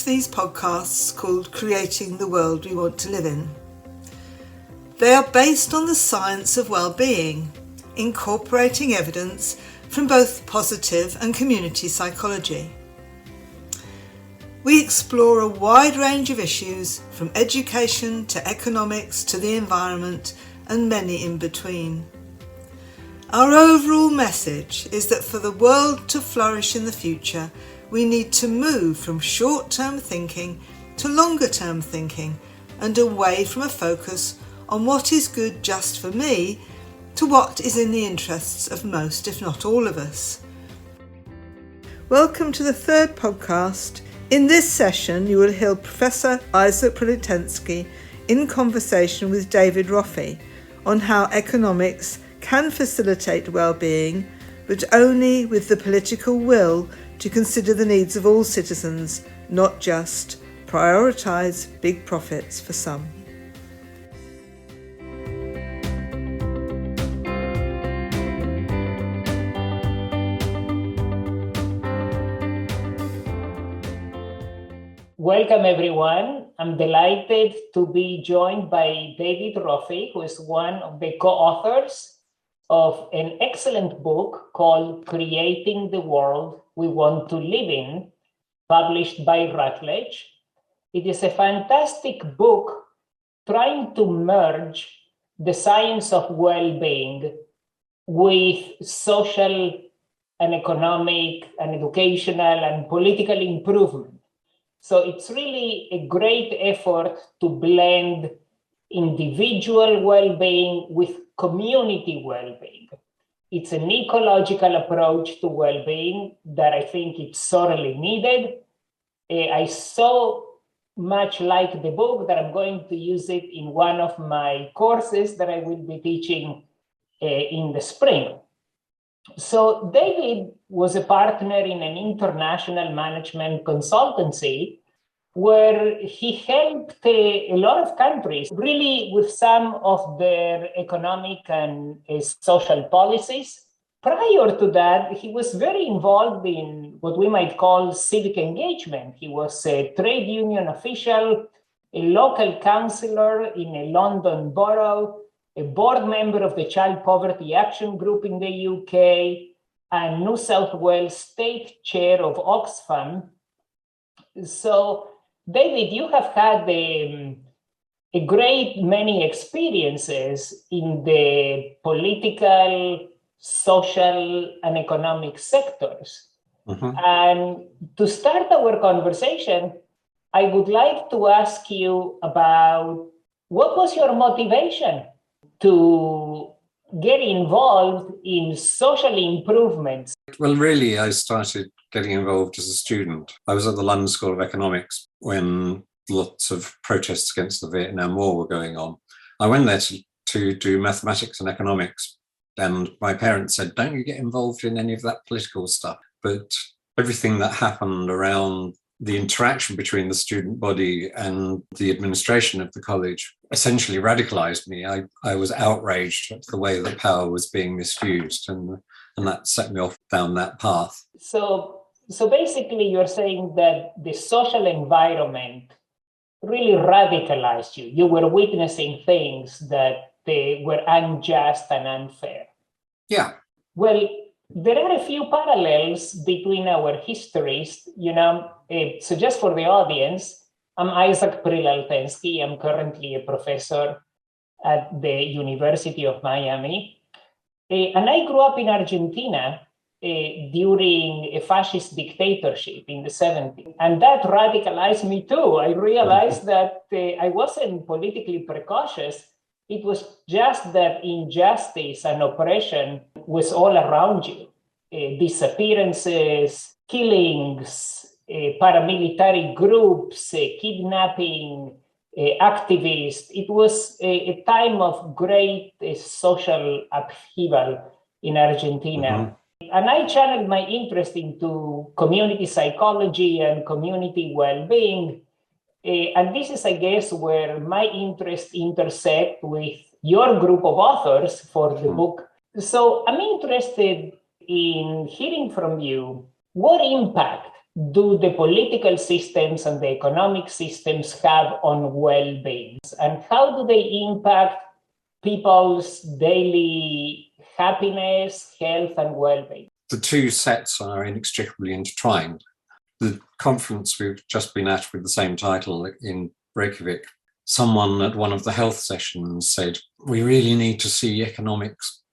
these podcasts called Creating the World We Want to Live in. They are based on the science of well-being, incorporating evidence from both positive and community psychology. We explore a wide range of issues from education to economics to the environment and many in between. Our overall message is that for the world to flourish in the future, we need to move from short-term thinking to longer-term thinking and away from a focus on what is good just for me to what is in the interests of most, if not all of us. Welcome to the third podcast. In this session, you will hear Professor Isaac Pilleltensky in conversation with David Roffey on how economics can facilitate well-being, but only with the political will to consider the needs of all citizens, not just prioritise big profits for some. Welcome, everyone. I'm delighted to be joined by David Roffey, who is one of the co-authors of an excellent book called Creating the World We Want to Live in, published by Routledge. It is a fantastic book trying to merge the science of well-being with social and economic and educational and political improvement. So it's really a great effort to blend individual well-being with community well-being. It's an ecological approach to well-being that I think it's sorely needed. I so much like the book that I'm going to use it in one of my courses that I will be teaching in the spring. So David was a partner in an international management consultancy where he helped a lot of countries really with some of their economic and social policies. Prior to that, he was very involved in what we might call civic engagement. He was a trade union official, a local councillor in a London borough, a board member of the Child Poverty Action Group in the UK, and New South Wales State Chair of Oxfam. So, David, you have had a great many experiences in the political, social, and economic sectors. Mm-hmm. And to start our conversation, I would like to ask you about what was your motivation to get involved in social improvements? Well, really, I started getting involved as a student. I was at the London School of Economics when lots of protests against the Vietnam War were going on. I went there to do mathematics and economics, and my parents said, don't you get involved in any of that political stuff. But everything that happened around the interaction between the student body and the administration of the college essentially radicalized me. I was outraged at the way that power was being misused, and that set me off down that path. So basically you're saying that the social environment really radicalized you. You were witnessing things that they were unjust and unfair. Yeah. Well, there are a few parallels between our histories, so just for the audience, I'm Isaac Pilleltensky. I'm currently a professor at the University of Miami. And I grew up in Argentina during a fascist dictatorship in the 70s. And that radicalized me too. I realized that I wasn't politically precautious. It was just that injustice and oppression was all around you. Disappearances, killings, paramilitary groups, kidnapping, activists. It was a time of great social upheaval in Argentina. Mm-hmm. And I channeled my interest into community psychology and community well-being. And this is, I guess, where my interests intersect with your group of authors for the book. So I'm interested in hearing from you what impact do the political systems and the economic systems have on well-being? And how do they impact people's daily happiness, health, and well-being? The two sets are inextricably intertwined. The conference we've just been at with the same title in Reykjavik, someone at one of the health sessions said, we really need to see economics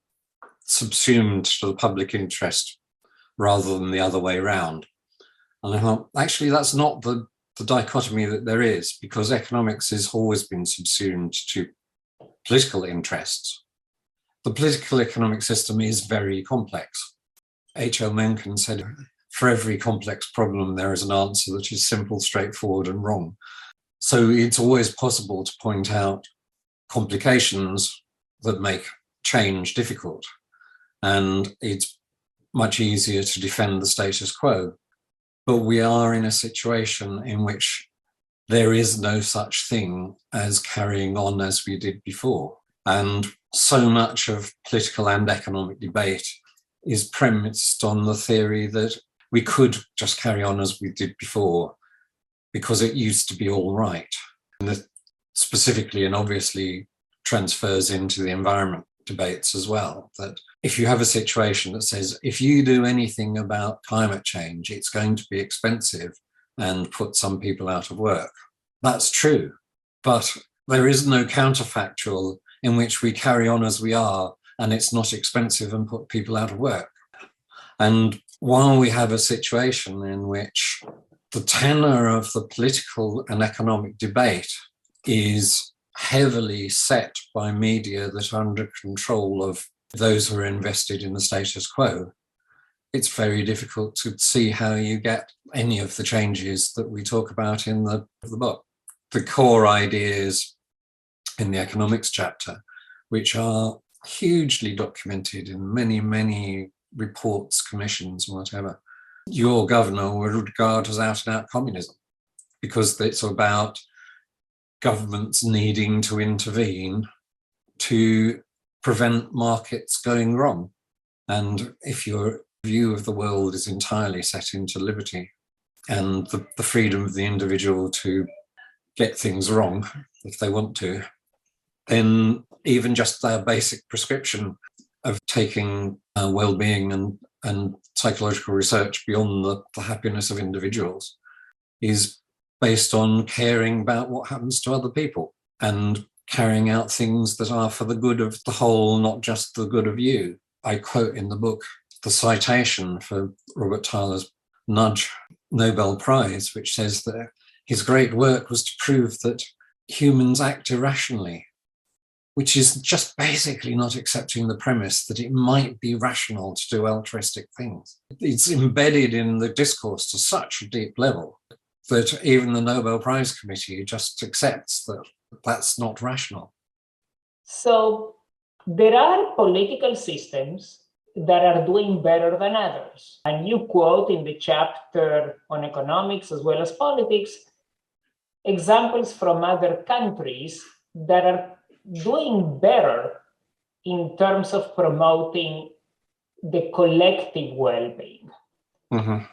subsumed to the public interest rather than the other way around. And I thought, actually, that's not the dichotomy that there is, because economics has always been subsumed to political interests. The political economic system is very complex. H.L. Mencken said, for every complex problem, there is an answer that is simple, straightforward, and wrong. So it's always possible to point out complications that make change difficult. And it's much easier to defend the status quo. But we are in a situation in which there is no such thing as carrying on as we did before. And so much of political and economic debate is premised on the theory that we could just carry on as we did before because it used to be all right. And that specifically and obviously transfers into the environment debates as well, that if you have a situation that says, if you do anything about climate change, it's going to be expensive and put some people out of work. That's true, but there is no counterfactual in which we carry on as we are and it's not expensive and put people out of work. And while we have a situation in which the tenor of the political and economic debate is heavily set by media that are under control of those who are invested in the status quo, it's very difficult to see how you get any of the changes that we talk about in the book. The core ideas in the economics chapter, which are hugely documented in many, many reports, commissions, whatever, your governor would regard as out-and-out communism, because it's about governments needing to intervene to prevent markets going wrong. And if your view of the world is entirely set into liberty and the freedom of the individual to get things wrong if they want to, then even just their basic prescription of taking well-being and psychological research beyond the happiness of individuals is based on caring about what happens to other people and carrying out things that are for the good of the whole, not just the good of you. I quote in the book the citation for Robert Tyler's Nudge Nobel Prize, which says that his great work was to prove that humans act irrationally, which is just basically not accepting the premise that it might be rational to do altruistic things. It's embedded in the discourse to such a deep level that even the Nobel Prize Committee just accepts that that's not rational. So there are political systems that are doing better than others. And you quote in the chapter on economics as well as politics examples from other countries that are doing better in terms of promoting the collective well-being. Mm-hmm.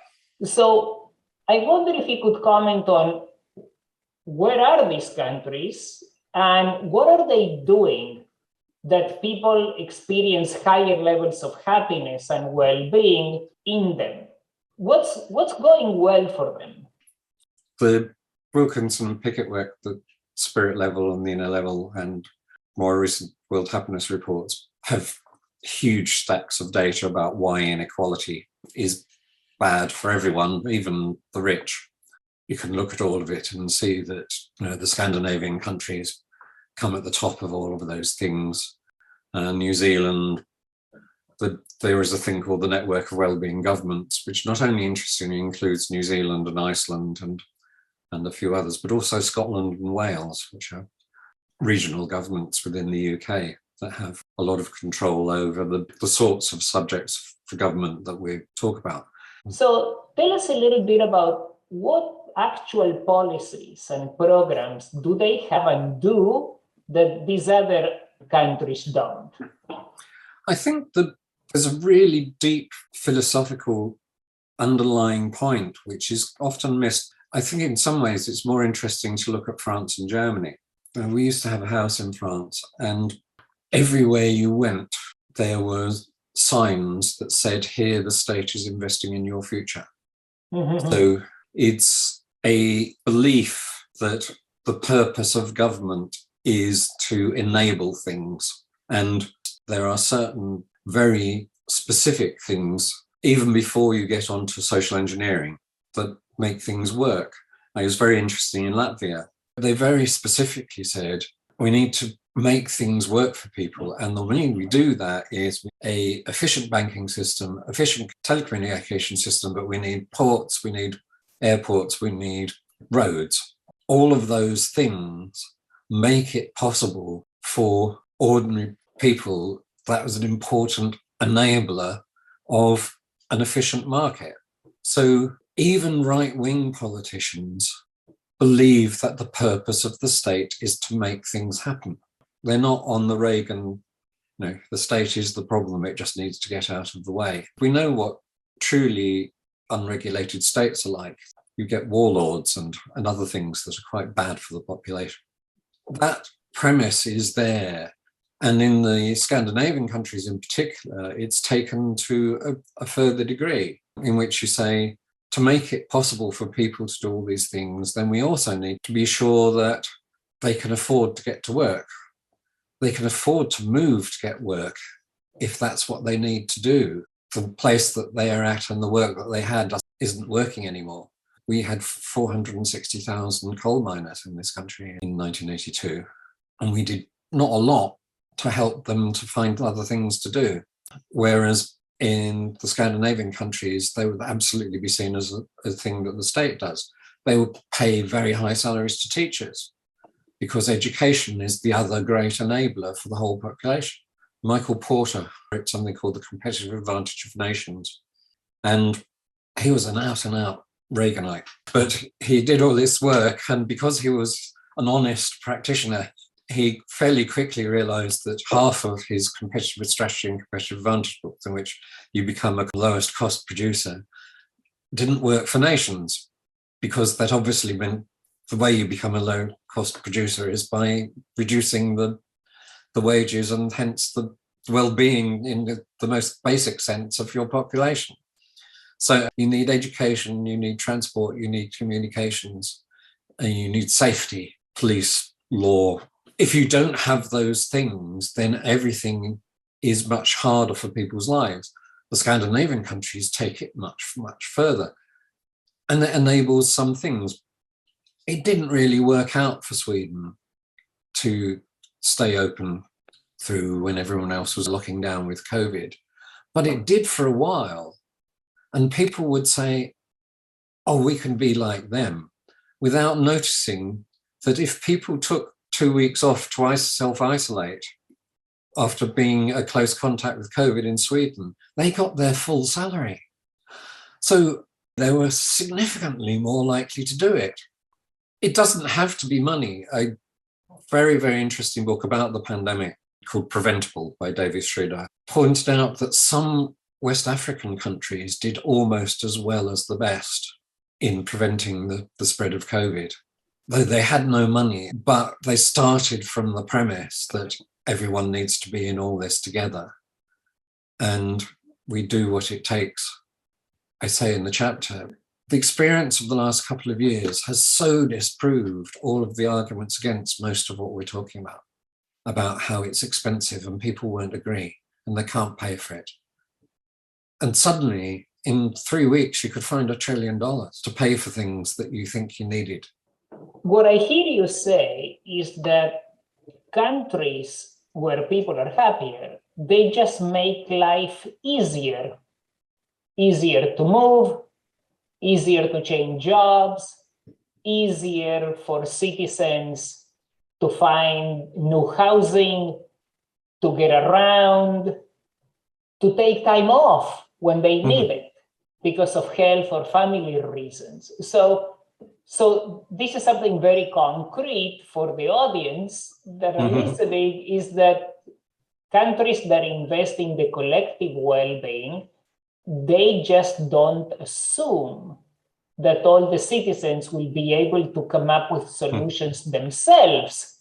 So I wonder if you could comment on where are these countries and what are they doing that people experience higher levels of happiness and well-being in them? What's going well for them? The Wilkinson and Pickett work, the Spirit level and the inner level, and more recent World Happiness Reports have huge stacks of data about why inequality is bad for everyone, even the rich. You can look at all of it and see that, the Scandinavian countries come at the top of all of those things. New Zealand, there is a thing called the Network of Wellbeing Governments, which not only interestingly includes New Zealand and Iceland and a few others, but also Scotland and Wales, which are regional governments within the UK that have a lot of control over the sorts of subjects for government that we talk about. So tell us a little bit about what actual policies and programs do they have and do that these other countries don't? I think that there's a really deep philosophical underlying point, which is often missed. I think in some ways it's more interesting to look at France and Germany. We used to have a house in France, and everywhere you went, there were signs that said, here the state is investing in your future. So it's a belief that the purpose of government is to enable things. And there are certain very specific things, even before you get onto social engineering, that make things work. It was very interesting in Latvia. They very specifically said, we need to make things work for people. And the way we do that is an efficient banking system, efficient telecommunication system, but we need ports, we need airports, we need roads. All of those things make it possible for ordinary people. That was an important enabler of an efficient market. So even right-wing politicians believe that the purpose of the state is to make things happen. They're not on the Reagan, the state is the problem, it just needs to get out of the way. We know what truly unregulated states are like. You get warlords and other things that are quite bad for the population. That premise is there. And in the Scandinavian countries in particular, it's taken to a further degree, in which you say, to make it possible for people to do all these things, then we also need to be sure that they can afford to get to work. They can afford to move to get work if that's what they need to do. The place that they are at and the work that they had isn't working anymore. We had 460,000 coal miners in this country in 1982, and we did not a lot to help them to find other things to do. Whereas in the Scandinavian countries, they would absolutely be seen as a thing that the state does. They would pay very high salaries to teachers because education is the other great enabler for the whole population. Michael Porter wrote something called The Competitive Advantage of Nations. And he was an out-and-out Reaganite, but he did all this work. And because he was an honest practitioner, he fairly quickly realized that half of his competitive strategy and competitive advantage books, in which you become a lowest cost producer, didn't work for nations, because that obviously meant the way you become a low cost producer is by reducing the wages and hence the well-being in the most basic sense of your population. So you need education, you need transport, you need communications, and you need safety, police, law. If you don't have those things, then everything is much harder for people's lives. The Scandinavian countries take it much, much further. And it enables some things. It didn't really work out for Sweden to stay open through when everyone else was locking down with COVID. But it did for a while. And people would say, oh, we can be like them, without noticing that if people took 2 weeks off to self-isolate after being a close contact with COVID in Sweden, they got their full salary. So they were significantly more likely to do it. It doesn't have to be money. A very, very interesting book about the pandemic called Preventable by David Schroeder pointed out that some West African countries did almost as well as the best in preventing the spread of COVID. Though they had no money, but they started from the premise that everyone needs to be in all this together. And we do what it takes. I say in the chapter, the experience of the last couple of years has so disproved all of the arguments against most of what we're talking about how it's expensive and people won't agree and they can't pay for it. And suddenly, in 3 weeks, you could find $1 trillion to pay for things that you think you needed. What I hear you say is that countries where people are happier, they just make life easier. Easier to move, easier to change jobs, easier for citizens to find new housing, to get around, to take time off when they need it because of health or family reasons. So this is something very concrete for the audience that are listening, is that countries that invest in the collective well-being they just don't assume that all the citizens will be able to come up with solutions themselves.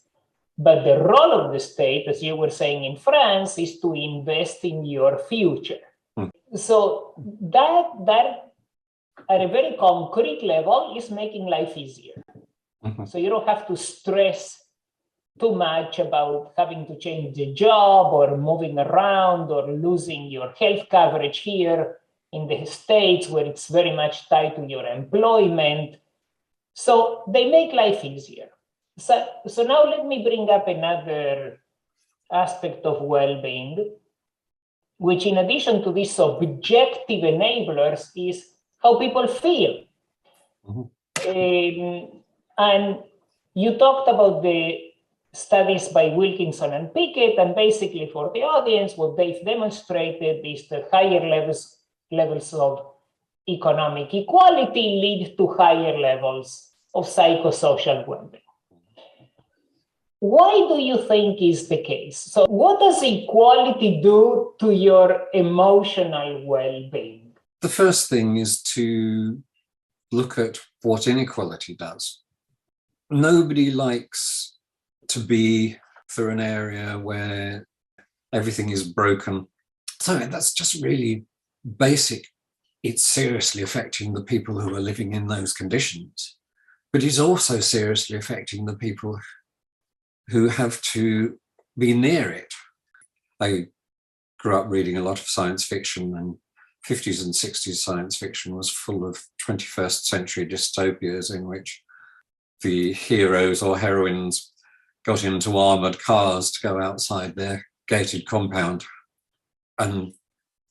But the role of the state, as you were saying in France, is to invest in your future. So that at a very concrete level is making life easier. So you don't have to stress too much about having to change the job or moving around or losing your health coverage here in the States, where it's very much tied to your employment. So they make life easier. So now let me bring up another aspect of well-being, which in addition to these subjective enablers is how people feel. And you talked about the studies by Wilkinson and Pickett, and basically for the audience, what they've demonstrated is that higher levels of economic equality lead to higher levels of psychosocial well-being. Why do you think is the case? So what does equality do to your emotional well-being? The first thing is to look at what inequality does. Nobody likes to be through an area where everything is broken. So that's just really basic. It's seriously affecting the people who are living in those conditions, but it's also seriously affecting the people who have to be near it. I grew up reading a lot of science fiction, and 50s and 60s science fiction was full of 21st century dystopias in which the heroes or heroines got into armoured cars to go outside their gated compound. And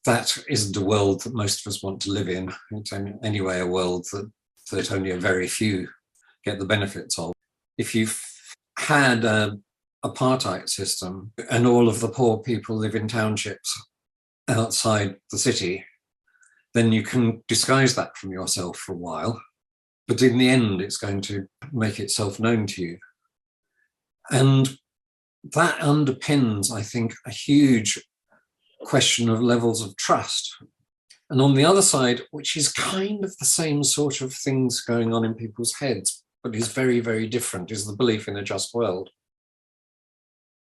that isn't a world that most of us want to live in. It's anyway a world that only a very few get the benefits of. If you've had an apartheid system and all of the poor people live in townships outside the city, then you can disguise that from yourself for a while. But in the end, it's going to make itself known to you. And that underpins, I think, a huge question of levels of trust. And on the other side, which is kind of the same sort of things going on in people's heads, but is very, very different, is the belief in a just world.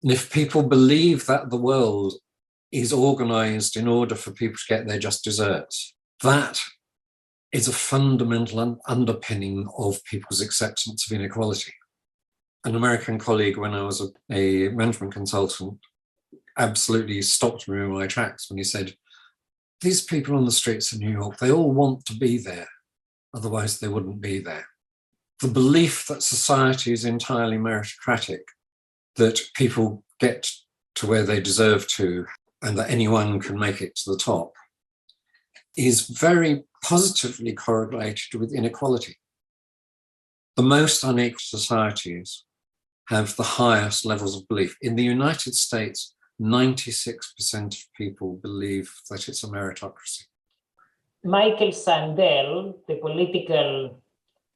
And if people believe that the world is organized in order for people to get their just desserts, that is a fundamental underpinning of people's acceptance of inequality. An American colleague, when I was a management consultant, absolutely stopped me in my tracks when he said, these people on the streets of New York, they all want to be there, otherwise they wouldn't be there. The belief that society is entirely meritocratic, that people get to where they deserve to, and that anyone can make it to the top, is very positively correlated with inequality. The most unequal societies have the highest levels of belief. In the United States, 96% of people believe that it's a meritocracy. Michael Sandel, the political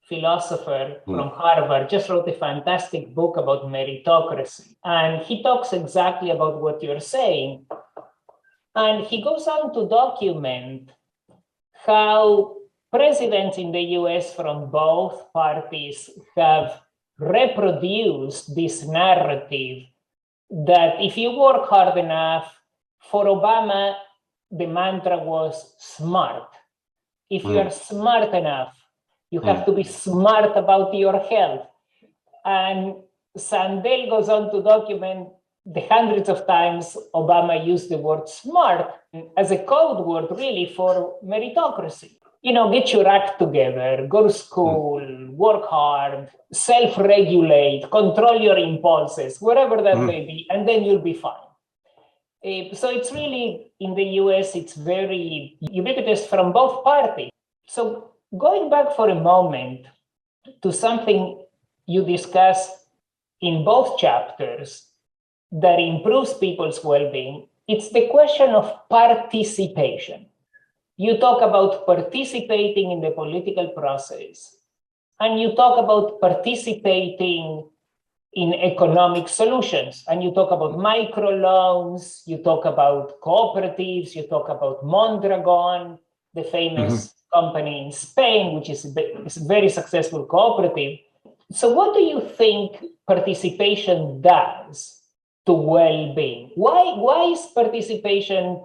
philosopher from Harvard, just wrote a fantastic book about meritocracy. And he talks exactly about what you're saying. And he goes on to document how presidents in the US from both parties have reproduced this narrative that if you work hard enough, for Obama, the mantra was smart. If you are smart enough, you have to be smart about your health. And Sandel goes on to document the hundreds of times Obama used the word smart as a code word, really, for meritocracy. You know, get your act together, go to school, work hard, self-regulate, control your impulses, whatever that may be, and then you'll be fine. So it's really, in the US, it's very ubiquitous from both parties. So going back for a moment to something you discuss in both chapters that improves people's well-being, it's the question of participation. You talk about participating in the political process, and you talk about participating in economic solutions. And you talk about microloans, you talk about cooperatives, you talk about Mondragon, the famous company in Spain, which is a very successful cooperative. So what do you think participation does to well-being? Why is participation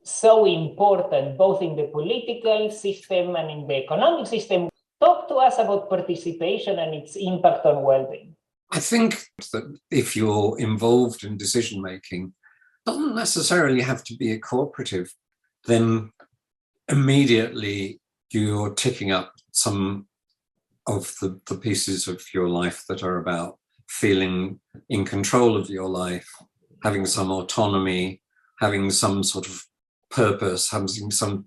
so important, both in the political system and in the economic system? Talk to us about participation and its impact on well-being. I think that if you're involved in decision making, it doesn't necessarily have to be a cooperative, then immediately you're ticking up some of the pieces of your life that are about feeling in control of your life, having some autonomy, having some sort of purpose, having some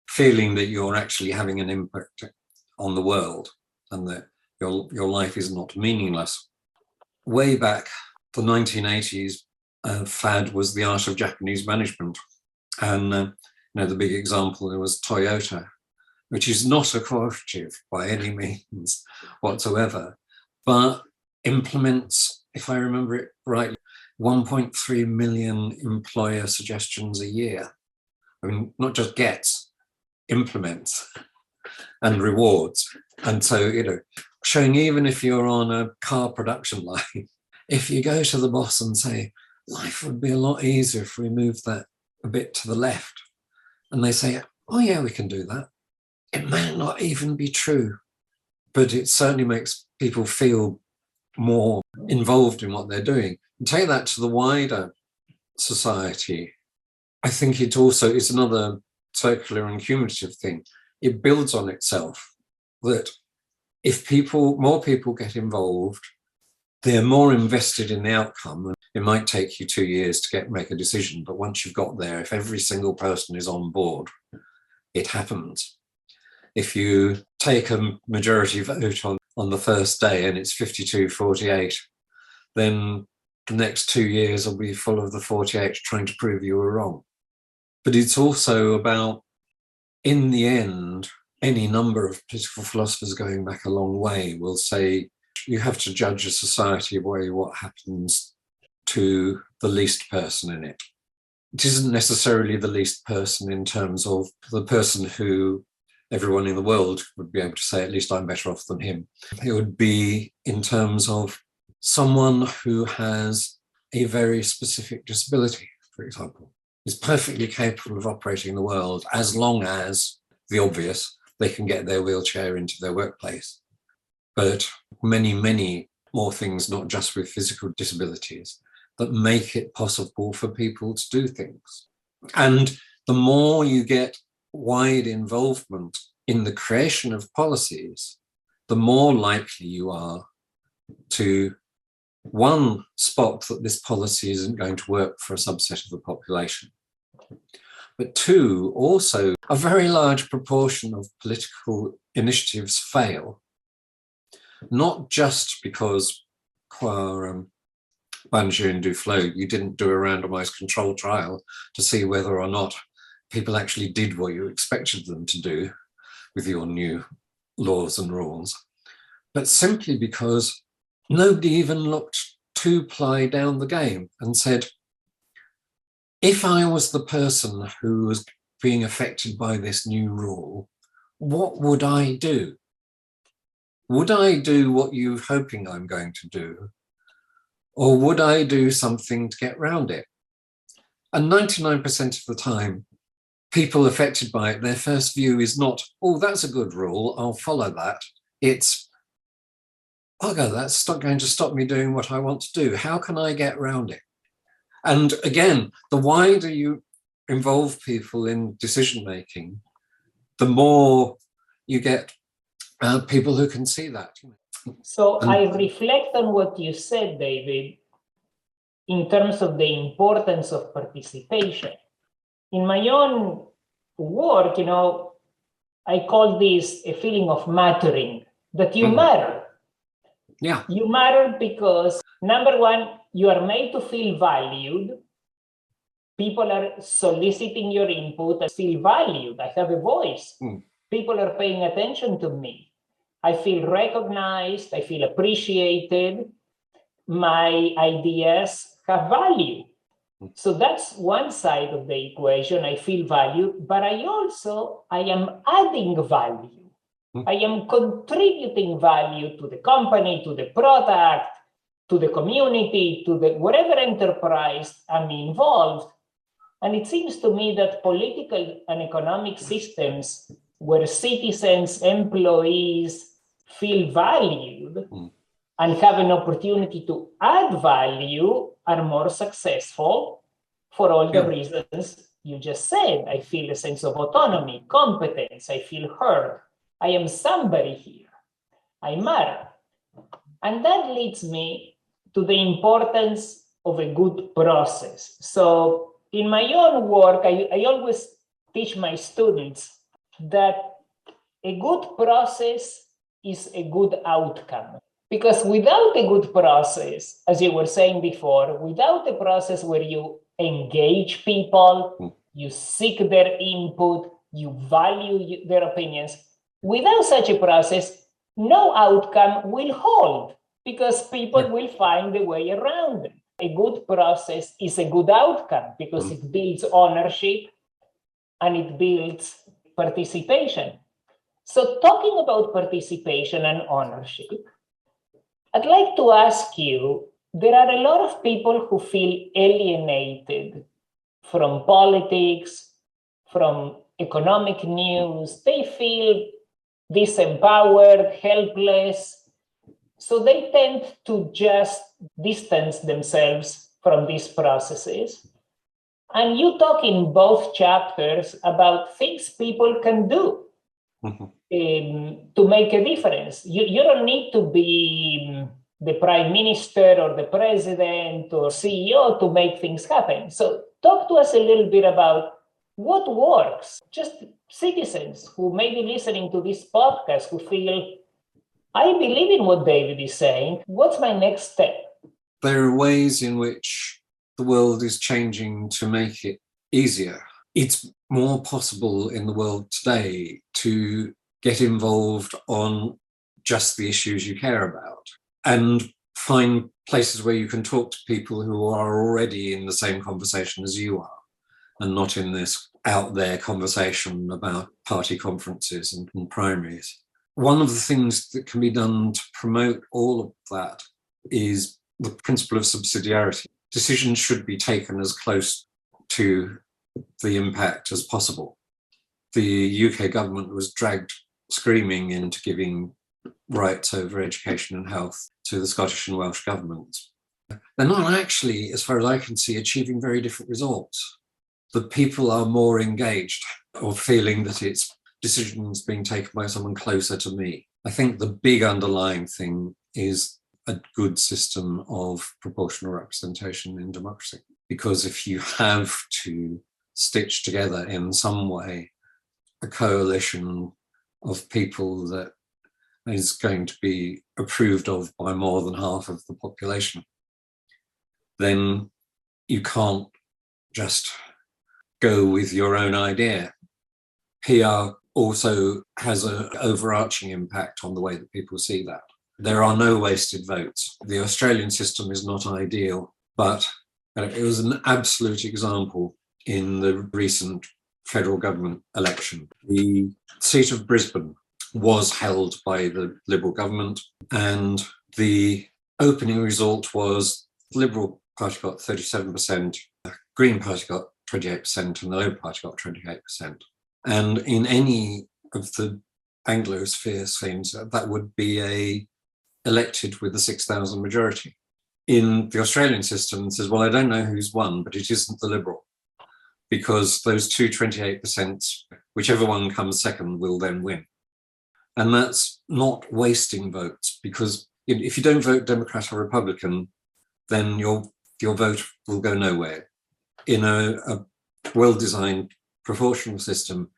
feeling that you're actually having an impact on the world and that your life is not meaningless. Way back, the 1980s fad was the art of Japanese management. And the big example there was Toyota, which is not a cooperative by any means whatsoever, but implements, if I remember it rightly, 1.3 million employer suggestions a year. I mean, not just gets, implements and rewards. And so, showing even if you're on a car production line, if you go to the boss and say, life would be a lot easier if we moved that a bit to the left, and they say, oh yeah, we can do that. It may not even be true, but it certainly makes people feel more involved in what they're doing. And take that to the wider society. I think it also is another circular and cumulative thing. It builds on itself, that if more people get involved, they're more invested in the outcome. It might take you 2 years to make a decision, but once you've got there, if every single person is on board, it happens. If you take a majority vote on the first day and it's 52-48, then the next 2 years will be full of the 48 trying to prove you were wrong. But it's also about, in the end, any number of political philosophers going back a long way will say you have to judge a society by what happens to the least person in it. It isn't necessarily the least person in terms of the person who everyone in the world would be able to say, at least I'm better off than him. It would be in terms of someone who has a very specific disability, for example, is perfectly capable of operating in the world as long as, the obvious, they can get their wheelchair into their workplace. But many, many more things, not just with physical disabilities, that make it possible for people to do things. And the more you get wide involvement in the creation of policies, the more likely you are to, one, spot that this policy isn't going to work for a subset of the population. But two, also, a very large proportion of political initiatives fail, not just because, qua Banjir and Duflo, you didn't do a randomized control trial to see whether or not people actually did what you expected them to do with your new laws and rules, but simply because nobody even looked 2-ply down the game and said, if I was the person who was being affected by this new rule, what would I do? Would I do what you're hoping I'm going to do? Or would I do something to get round it? And 99% of the time, people affected by it, their first view is not, oh, that's a good rule, I'll follow that. It's, oh God, that's not going to stop me doing what I want to do. How can I get round it? And again, the wider you involve people in decision-making, the more you get people who can see that. So I reflect on what you said, David, in terms of the importance of participation. In my own work, I call this a feeling of mattering, that you matter. Yeah. You matter because, number one, you are made to feel valued. People are soliciting your input. I feel valued. I have a voice. People are paying attention to me. I feel recognized. I feel appreciated. my ideas have value. So that's one side of the equation. I feel valued, but I am adding value. I am contributing value to the company, to the product, to the community, to the whatever enterprise I'm involved. And it seems to me that political and economic systems where citizens, employees feel valued and have an opportunity to add value are more successful for all the reasons you just said. I feel a sense of autonomy, competence, I feel heard. I am somebody here. I matter. And that leads me to the importance of a good process. So in my own work, I always teach my students that a good process is a good outcome. Because without a good process, as you were saying before, without a process where you engage people, you seek their input, you value their opinions, without such a process, no outcome will hold because people will find a way around it. A good process is a good outcome because it builds ownership and it builds participation. So talking about participation and ownership, I'd like to ask you, there are a lot of people who feel alienated from politics, from economic news. They feel disempowered, helpless. So they tend to just distance themselves from these processes. And you talk in both chapters about things people can do to make a difference. You don't need to be the prime minister or the president or CEO to make things happen. So talk to us a little bit about what works. Just citizens who may be listening to this podcast who feel, I believe in what David is saying. What's my next step? There are ways in which the world is changing to make it easier. It's more possible in the world today to get involved on just the issues you care about and find places where you can talk to people who are already in the same conversation as you are and not in this out there conversation about party conferences and primaries. One of the things that can be done to promote all of that is the principle of subsidiarity. Decisions should be taken as close to the impact as possible. The UK government was dragged screaming into giving rights over education and health to the Scottish and Welsh governments. They're not actually, as far as I can see, achieving very different results. The people are more engaged or feeling that it's decisions being taken by someone closer to me. I think the big underlying thing is a good system of proportional representation in democracy. Because if you have to stitch together in some way a coalition of people that is going to be approved of by more than half of the population, then you can't just go with your own idea. PR also has an overarching impact on the way that people see that. There are no wasted votes. The Australian system is not ideal, but it was an absolute example in the recent federal government election. The seat of Brisbane was held by the Liberal government, and the opening result was the Liberal Party got 37%, Green Party got 28%, and the Labour Party got 28%. And in any of the Anglosphere scenes, that would be elected with a 6,000 majority. In the Australian system, it says, well, I don't know who's won, but it isn't the Liberal, because those two 28%, whichever one comes second, will then win. And that's not wasting votes, because if you don't vote Democrat or Republican, then your vote will go nowhere. In a well-designed proportional system,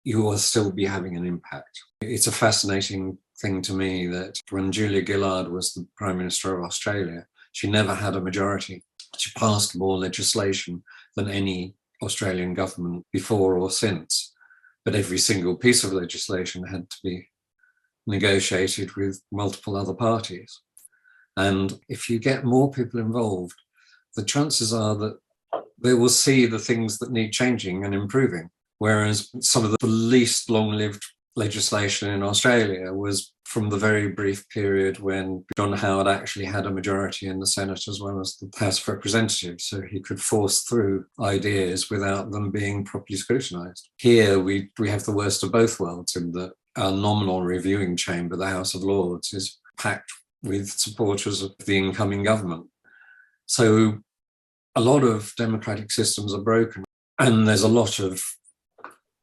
you will still be having an impact. It's a fascinating thing to me that when Julia Gillard was the Prime Minister of Australia, she never had a majority. She passed more legislation than any Australian government before or since. But every single piece of legislation had to be negotiated with multiple other parties. And if you get more people involved, the chances are that they will see the things that need changing and improving. Whereas some of the least long-lived legislation in Australia was from the very brief period when John Howard actually had a majority in the Senate as well as the House of Representatives, so he could force through ideas without them being properly scrutinised. Here we have the worst of both worlds in that our nominal reviewing chamber, the House of Lords, is packed with supporters of the incoming government. So a lot of democratic systems are broken, and there's a lot of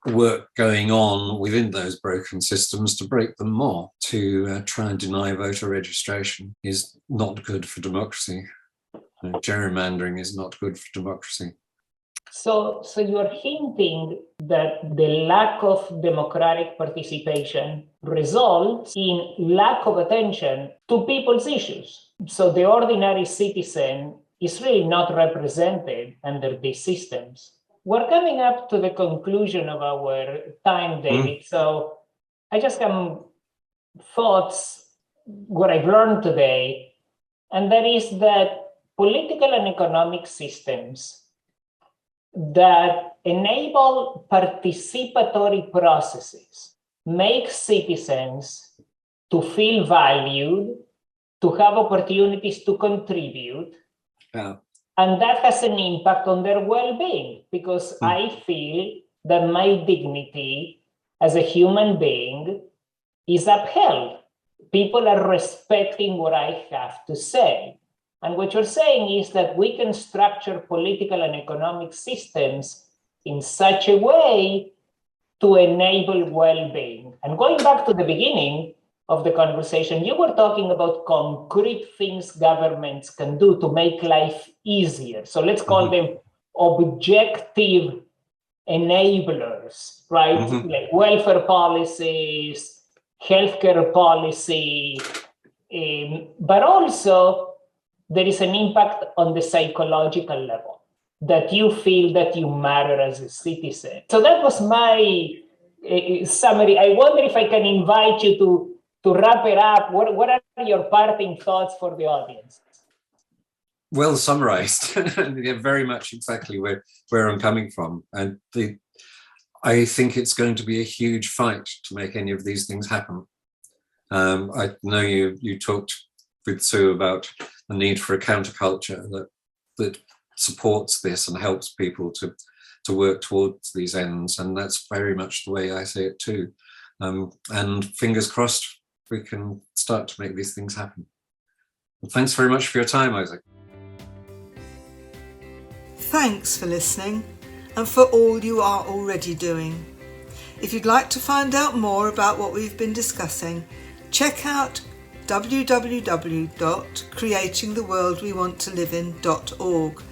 work going on within those broken systems to break them more. To try and deny voter registration is not good for democracy. Gerrymandering is not good for democracy. So you're hinting that the lack of democratic participation results in lack of attention to people's issues. So the ordinary citizen is really not represented under these systems. We're coming up to the conclusion of our time, David. So I just have thoughts, what I've learned today, and that is that political and economic systems that enable participatory processes make citizens to feel valued, to have opportunities to contribute. Yeah. And that has an impact on their well-being, because I feel that my dignity as a human being is upheld. People are respecting what I have to say. And what you're saying is that we can structure political and economic systems in such a way to enable well-being. And going back to the beginning of the conversation, you were talking about concrete things governments can do to make life easier. So let's call them objective enablers, right? Like welfare policies, healthcare policy, but also there is an impact on the psychological level, that you feel that you matter as a citizen. So that was my summary. I wonder if I can invite you to wrap it up. What are your parting thoughts for the audience? Well summarized. Yeah, very much exactly where I'm coming from. And I think it's going to be a huge fight to make any of these things happen. I know you talked with Sue about the need for a counterculture that supports this and helps people to work towards these ends. And that's very much the way I see it too. And fingers crossed, we can start to make these things happen. Well, thanks very much for your time, Isaac. Thanks for listening and for all you are already doing. If you'd like to find out more about what we've been discussing, check out www.creatingtheworldwewanttoLivein.org,